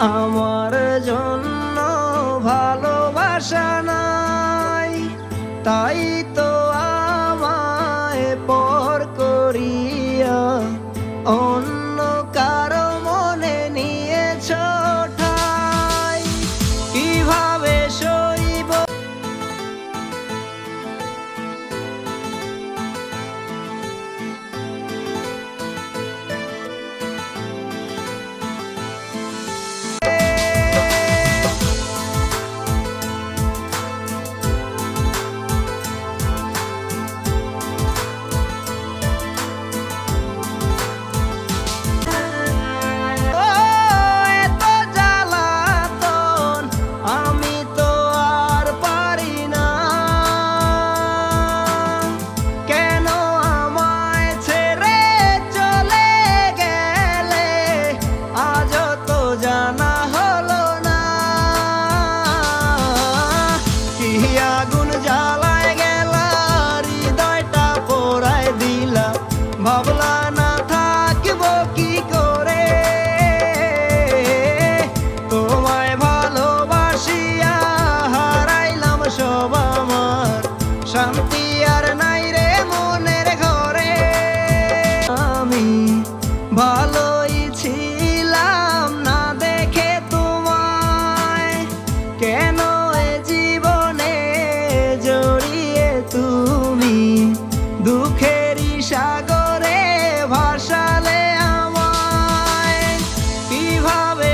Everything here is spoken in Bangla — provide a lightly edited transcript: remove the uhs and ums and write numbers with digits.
আমার জন্য ভালোবাসা নাই, তাই তো আমায় পর করিয়া অন্য কারো মনে নিয়েছ ঠাই। কিভাবে সইব আগুন জ্বালায় গেলা, হৃদয়টা পোড়ায় দিলা, ভাবলা না থাকব কি করে। তোমায় ভালোবাসিয়া হারাইলাম সব আমার, শান্তি আর নাই রে মনের ঘরে। আমি ভালোই ছিলাম না দেখে তোমায়, কেন তুমি দুঃখেরই সাগরে ভাসালে আমায়। কিভাবে